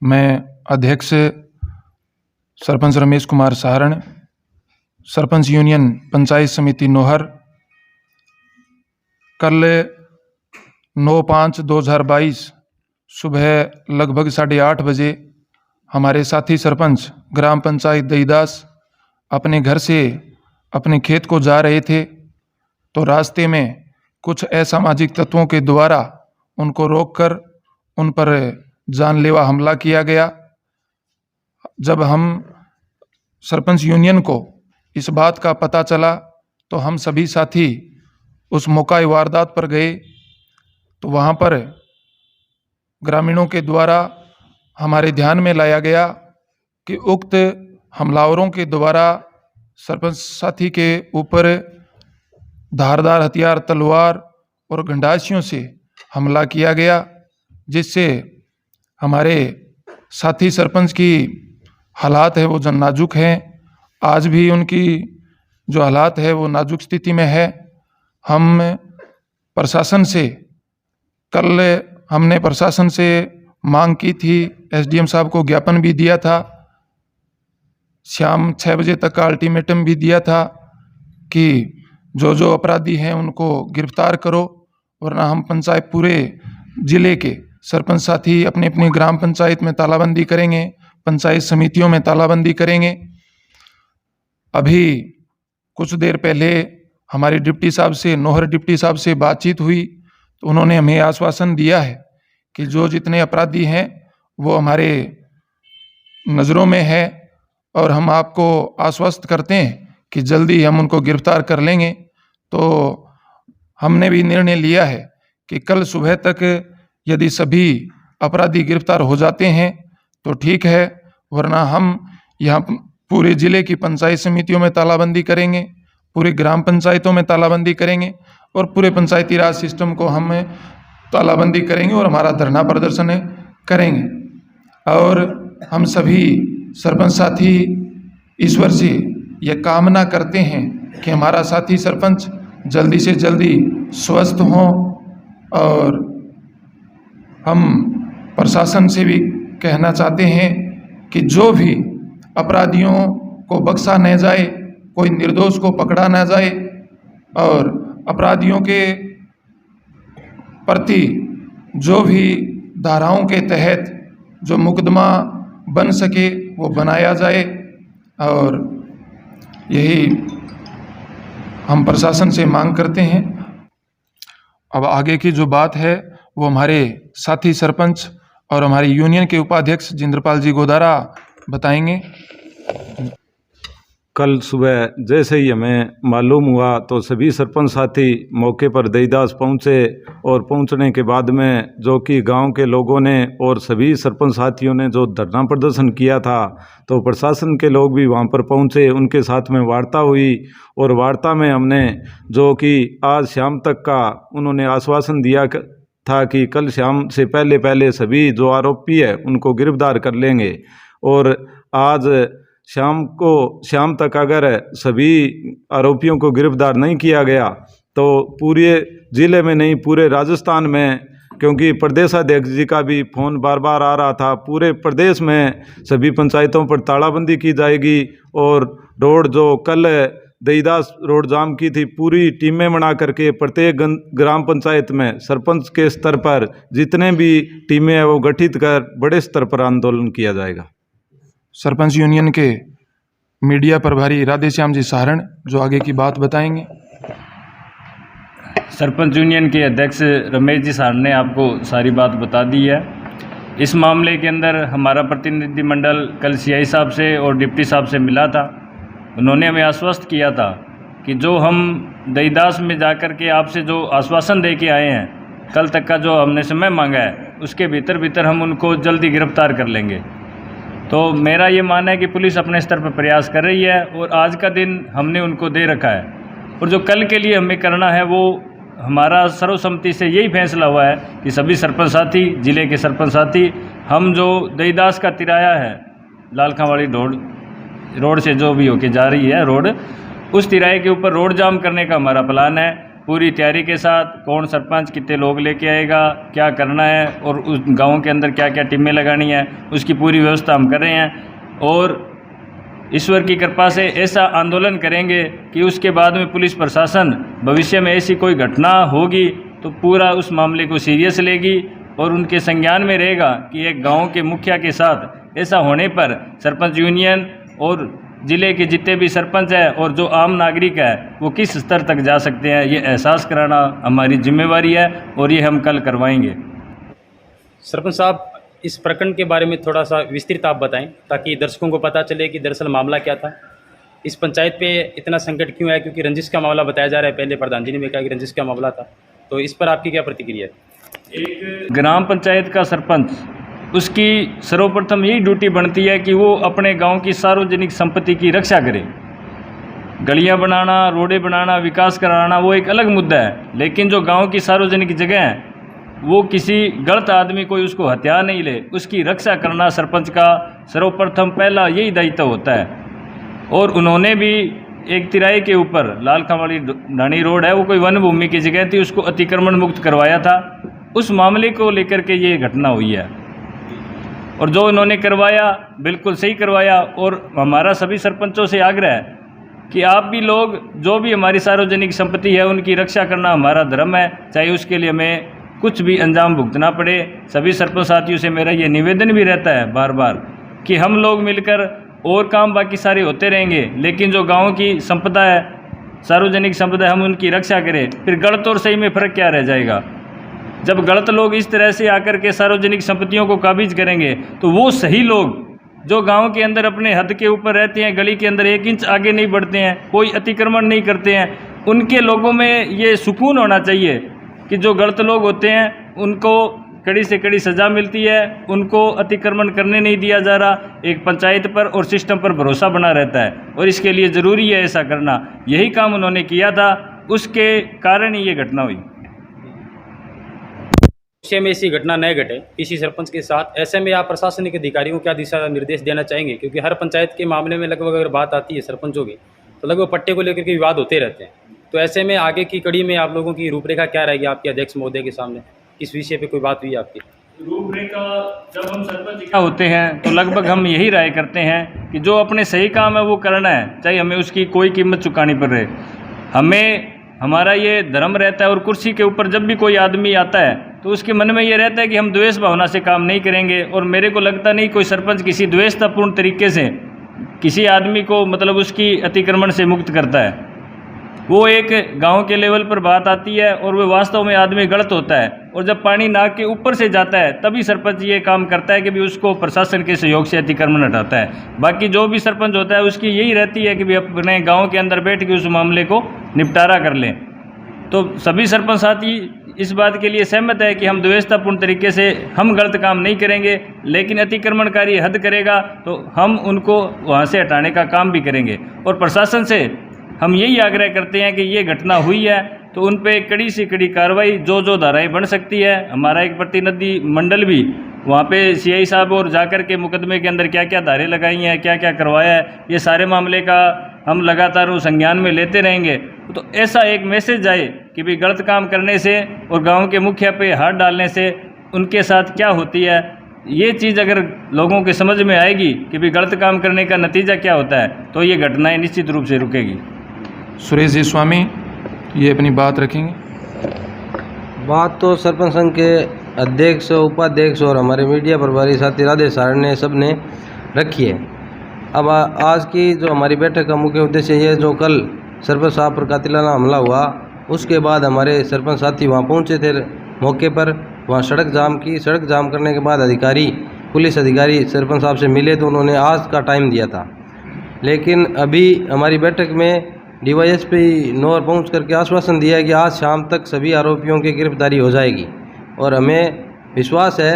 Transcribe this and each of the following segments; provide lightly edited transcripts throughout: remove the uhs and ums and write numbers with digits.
मैं अध्यक्ष सरपंच रमेश कुमार सहारण, सरपंच यूनियन पंचायत समिति नोहर, कल 9/5/2022 सुबह लगभग 8:30 बजे हमारे साथी सरपंच ग्राम पंचायत दईदास अपने घर से अपने खेत को जा रहे थे, तो रास्ते में कुछ असामाजिक तत्वों के द्वारा उनको रोककर उन पर जानलेवा हमला किया गया। जब हम सरपंच यूनियन को इस बात का पता चला तो हम सभी साथी उस मौका वारदात पर गए, तो वहाँ पर ग्रामीणों के द्वारा हमारे ध्यान में लाया गया कि उक्त हमलावरों के द्वारा सरपंच साथी के ऊपर धारदार हथियार, तलवार और गंडासियों से हमला किया गया, जिससे हमारे साथी सरपंच की हालात है वो नाजुक हैं। आज भी उनकी जो हालात है वो नाजुक स्थिति में है। हम प्रशासन से कल हमने प्रशासन से मांग की थी, एसडीएम साहब को ज्ञापन भी दिया था, शाम 6 बजे तक का अल्टीमेटम भी दिया था कि जो जो अपराधी हैं उनको गिरफ्तार करो, वरना हम पंचायत पूरे जिले के सरपंच साथी अपने अपने ग्राम पंचायत में तालाबंदी करेंगे, पंचायत समितियों में तालाबंदी करेंगे। अभी कुछ देर पहले हमारे डिप्टी साहब से, नोहर डिप्टी साहब से बातचीत हुई, तो उन्होंने हमें आश्वासन दिया है कि जो जितने अपराधी हैं वो हमारे नज़रों में है और हम आपको आश्वस्त करते हैं कि जल्दी हम उनको गिरफ्तार कर लेंगे। तो हमने भी निर्णय लिया है कि कल सुबह तक यदि सभी अपराधी गिरफ्तार हो जाते हैं तो ठीक है, वरना हम यहाँ पूरे ज़िले की पंचायत समितियों में तालाबंदी करेंगे, पूरे ग्राम पंचायतों में तालाबंदी करेंगे और पूरे पंचायती राज सिस्टम को हम तालाबंदी करेंगे और हमारा धरना प्रदर्शन करेंगे। और हम सभी सरपंच साथी ईश्वर से यह कामना करते हैं कि हमारा साथी सरपंच जल्दी से जल्दी स्वस्थ हों, और हम प्रशासन से भी कहना चाहते हैं कि जो भी अपराधियों को बख्शा न जाए, कोई निर्दोष को पकड़ा न जाए, और अपराधियों के प्रति जो भी धाराओं के तहत जो मुकदमा बन सके वो बनाया जाए। और यही हम प्रशासन से मांग करते हैं। अब आगे की जो बात है वो हमारे साथी सरपंच और हमारे यूनियन के उपाध्यक्ष जिंद्रपाल जी गोदारा बताएंगे। कल सुबह जैसे ही हमें मालूम हुआ तो सभी सरपंच साथी मौके पर दईदास पहुंचे, और पहुंचने के बाद में जो कि गांव के लोगों ने और सभी सरपंच साथियों ने जो धरना प्रदर्शन किया था, तो प्रशासन के लोग भी वहां पर पहुंचे, उनके साथ में वार्ता हुई, और वार्ता में हमने जो कि आज शाम तक का उन्होंने आश्वासन दिया था कि कल शाम से पहले पहले सभी जो आरोपी है उनको गिरफ्तार कर लेंगे, और आज शाम तक अगर सभी आरोपियों को गिरफ्तार नहीं किया गया तो पूरे ज़िले में नहीं पूरे राजस्थान में, क्योंकि प्रदेशाध्यक्ष जी का भी फ़ोन बार बार आ रहा था, पूरे प्रदेश में सभी पंचायतों पर तालाबंदी की जाएगी। और रोड जो कल दईदास रोड जाम की थी, पूरी टीमें बना करके प्रत्येक ग्राम पंचायत में सरपंच के स्तर पर जितने भी टीमें हैं वो गठित कर बड़े स्तर पर आंदोलन किया जाएगा। सरपंच यूनियन के मीडिया प्रभारी राधेश्याम जी सहारण जो आगे की बात बताएंगे। सरपंच यूनियन के अध्यक्ष रमेश जी सहारण ने आपको सारी बात बता दी है। इस मामले के अंदर हमारा प्रतिनिधिमंडल कल सीआई साहब से और डिप्टी साहब से मिला था। उन्होंने हमें आश्वस्त किया था कि जो हम दईदास में जाकर के आपसे जो आश्वासन दे के आए हैं, कल तक का जो हमने समय मांगा है उसके भीतर हम उनको जल्दी गिरफ्तार कर लेंगे। तो मेरा ये मानना है कि पुलिस अपने स्तर पर प्रयास कर रही है और आज का दिन हमने उनको दे रखा है, और जो कल के लिए हमें करना है वो हमारा सर्वसम्मति से यही फैसला हुआ है कि सभी सरपंच साथी, जिले के सरपंच साथी, हम जो दईदास का तिराया है लालखावाड़ी रोड से जो भी होके जा रही है रोड, उस तिराए के ऊपर रोड जाम करने का हमारा प्लान है। पूरी तैयारी के साथ कौन सरपंच कितने लोग लेके आएगा, क्या करना है और उस गांव के अंदर क्या क्या टीमें लगानी है, उसकी पूरी व्यवस्था हम कर रहे हैं। और ईश्वर की कृपा से ऐसा आंदोलन करेंगे कि उसके बाद में पुलिस प्रशासन भविष्य में ऐसी कोई घटना होगी तो पूरा उस मामले को सीरियस लेगी और उनके संज्ञान में रहेगा कि एक गांव के मुखिया के साथ ऐसा होने पर सरपंच यूनियन और ज़िले के जितने भी सरपंच है और जो आम नागरिक है वो किस स्तर तक जा सकते हैं, ये एहसास कराना हमारी जिम्मेवारी है और ये हम कल करवाएंगे। सरपंच साहब, इस प्रकरण के बारे में थोड़ा सा विस्तृत आप बताएं ताकि दर्शकों को पता चले कि दरअसल मामला क्या था, इस पंचायत पे इतना संकट क्यों है, क्योंकि रंजिश का मामला बताया जा रहा है। पहले प्रधान जी ने भी कहा कि रंजिश का मामला था, तो इस पर आपकी क्या प्रतिक्रिया है? एक ग्राम पंचायत का सरपंच, उसकी सर्वप्रथम यही ड्यूटी बनती है कि वो अपने गांव की सार्वजनिक संपत्ति की रक्षा करे। गलियां बनाना, रोडें बनाना, विकास कराना वो एक अलग मुद्दा है, लेकिन जो गांव की सार्वजनिक जगह है वो किसी गलत आदमी कोई उसको हथियार नहीं ले, उसकी रक्षा करना सरपंच का सर्वप्रथम पहला यही दायित्व होता है। और उन्होंने भी एक तिराई के ऊपर लालखा वाली ढाणी रोड है, वो कोई वन भूमि की जगह थी, उसको अतिक्रमण मुक्त करवाया था। उस मामले को लेकर के ये घटना हुई है और जो इन्होंने करवाया बिल्कुल सही करवाया। और हमारा सभी सरपंचों से आग्रह है कि आप भी लोग जो भी हमारी सार्वजनिक संपत्ति है उनकी रक्षा करना हमारा धर्म है, चाहे उसके लिए हमें कुछ भी अंजाम भुगतना पड़े। सभी सरपंच साथियों से मेरा ये निवेदन भी रहता है बार बार कि हम लोग मिलकर और काम बाकी सारे होते रहेंगे, लेकिन जो गाँव की संपदा है, सार्वजनिक संपदा है, हम उनकी रक्षा करें। फिर गलत और सही में फ़र्क क्या रह जाएगा? जब गलत लोग इस तरह से आकर के सार्वजनिक संपत्तियों को काबिज करेंगे तो वो सही लोग जो गांव के अंदर अपने हद के ऊपर रहते हैं, गली के अंदर 1 इंच आगे नहीं बढ़ते हैं, कोई अतिक्रमण नहीं करते हैं, उनके लोगों में ये सुकून होना चाहिए कि जो गलत लोग होते हैं उनको कड़ी से कड़ी सज़ा मिलती है, उनको अतिक्रमण करने नहीं दिया जा रहा। एक पंचायत पर और सिस्टम पर भरोसा बना रहता है और इसके लिए ज़रूरी है ऐसा करना। यही काम उन्होंने किया था, उसके कारण ही ये घटना हुई। भविष्य में ऐसी घटना न घटे किसी सरपंच के साथ, ऐसे में आप प्रशासनिक अधिकारियों को क्या दिशा निर्देश देना चाहेंगे? क्योंकि हर पंचायत के मामले में लगभग अगर बात आती है सरपंचों की तो लगभग पट्टे को लेकर के विवाद होते रहते हैं। तो ऐसे में आगे की कड़ी में आप लोगों की रूपरेखा क्या रहेगी आपके अध्यक्ष महोदय के सामने? इस विषय पे कोई बात हुई आपकी? रूपरेखा जब हम सरपंच इकट्ठा होते हैं तो लगभग हम यही राय करते हैं कि जो अपने सही काम है वो करना है, चाहे हमें उसकी कोई कीमत चुकानी पड़ रही। हमें हमारा ये धर्म रहता है और कुर्सी के ऊपर जब भी कोई आदमी आता है तो उसके मन में ये रहता है कि हम द्वेष भावना से काम नहीं करेंगे। और मेरे को लगता नहीं कोई सरपंच किसी द्वेषतापूर्ण तरीके से किसी आदमी को मतलब उसकी अतिक्रमण से मुक्त करता है। वो एक गांव के लेवल पर बात आती है और वो वास्तव में आदमी गलत होता है और जब पानी नाक के ऊपर से जाता है तभी सरपंच ये काम करता है कि भी उसको प्रशासन के सहयोग से अतिक्रमण हटाता है। बाकी जो भी सरपंच होता है उसकी यही रहती है कि भी अपने गांव के अंदर बैठ के उस मामले को निपटारा कर लें। तो सभी सरपंच साथी इस बात के लिए सहमत है कि हम द्वेषतापूर्ण तरीके से हम गलत काम नहीं करेंगे, लेकिन अतिक्रमणकारी हद करेगा तो हम उनको वहाँ से हटाने का काम भी करेंगे। और प्रशासन से हम यही आग्रह करते हैं कि ये घटना हुई है तो उन पे कड़ी से कड़ी कार्रवाई जो धाराएं बन सकती है। हमारा एक प्रतिनिधि मंडल भी वहाँ पे सीआई साहब और जाकर के मुकदमे के अंदर क्या क्या धारें लगाई हैं, क्या क्या करवाया है, ये सारे मामले का हम लगातार संज्ञान में लेते रहेंगे। तो ऐसा एक मैसेज आए कि भाई गलत काम करने से और गाँव के मुखिया पे हाथ डालने से उनके साथ क्या होती है, ये चीज़ अगर लोगों के समझ में आएगी कि भाई गलत काम करने का नतीजा क्या होता है तो ये घटनाएँ निश्चित रूप से रुकेगी। सुरेश जी स्वामी ये अपनी बात रखेंगे। बात तो सरपंच संघ के अध्यक्ष, उपाध्यक्ष और हमारे मीडिया प्रभारी साथी राधे सारण ने सब ने रखी है। अब आज की जो हमारी बैठक का मुख्य उद्देश्य ये, जो कल सरपंच साहब पर कातिलाना हमला हुआ उसके बाद हमारे सरपंच साथी वहाँ पहुँचे थे मौके पर, वहाँ सड़क जाम करने के बाद पुलिस अधिकारी सरपंच साहब से मिले तो उन्होंने आज का टाइम दिया था। लेकिन अभी हमारी बैठक में डीवाईएसपी नौर पहुंच करके आश्वासन दिया है कि आज शाम तक सभी आरोपियों की गिरफ्तारी हो जाएगी। और हमें विश्वास है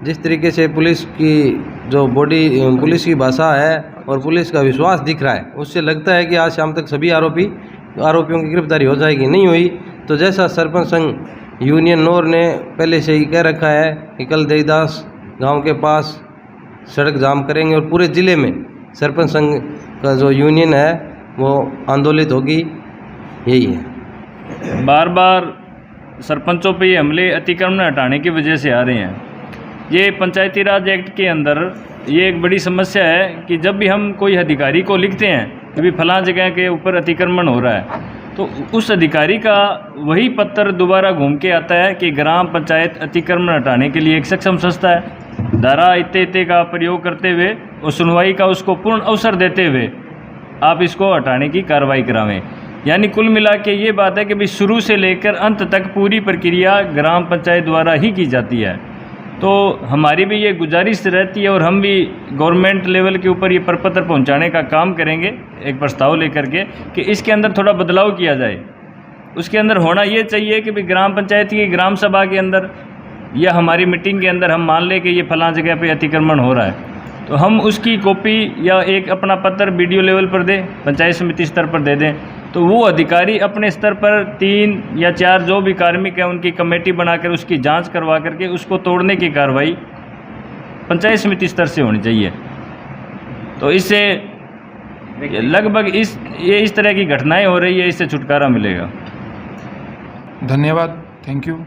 जिस तरीके से पुलिस की जो पुलिस की भाषा है और पुलिस का विश्वास दिख रहा है उससे लगता है कि आज शाम तक सभी आरोपियों की गिरफ्तारी हो जाएगी। नहीं हुई तो जैसा सरपंच संघ यूनियन नौर ने पहले से ही कह रखा है कि कल देईदास गाँव के पास सड़क जाम करेंगे और पूरे ज़िले में सरपंच संघ का जो यूनियन है वो आंदोलित होगी, यही है। बार बार सरपंचों पे ये हमले अतिक्रमण हटाने की वजह से आ रहे हैं। ये पंचायती राज एक्ट के अंदर ये एक बड़ी समस्या है कि जब भी हम कोई अधिकारी को लिखते हैं कि भी फलां जगह के ऊपर अतिक्रमण हो रहा है, तो उस अधिकारी का वही पत्र दोबारा घूम के आता है कि ग्राम पंचायत अतिक्रमण हटाने के लिए एक सक्षम संस्था है। धारा इत्ते का प्रयोग करते हुए और सुनवाई का उसको पूर्ण अवसर देते हुए आप इसको हटाने की कार्रवाई करावें। यानी कुल मिला के ये बात है कि भाई शुरू से लेकर अंत तक पूरी प्रक्रिया ग्राम पंचायत द्वारा ही की जाती है। तो हमारी भी ये गुजारिश रहती है और हम भी गवर्नमेंट लेवल के ऊपर ये प्रपत्र पहुंचाने का काम करेंगे, एक प्रस्ताव लेकर के, कि इसके अंदर थोड़ा बदलाव किया जाए। उसके अंदर होना ये चाहिए कि भाई ग्राम पंचायत की ग्राम सभा के अंदर या हमारी मीटिंग के अंदर हम मान लें कि ये फलां जगह पे अतिक्रमण हो रहा है, तो हम उसकी कॉपी या एक अपना पत्र वीडियो लेवल पर दें, पंचायत समिति स्तर पर दे दें, तो वो अधिकारी अपने स्तर पर 3 या 4 जो भी कार्मिक हैं उनकी कमेटी बनाकर उसकी जांच करवा करके उसको तोड़ने की कार्रवाई पंचायत समिति स्तर से होनी चाहिए। तो इससे लगभग इस तरह की घटनाएं हो रही है, इससे छुटकारा मिलेगा। धन्यवाद, थैंक यू।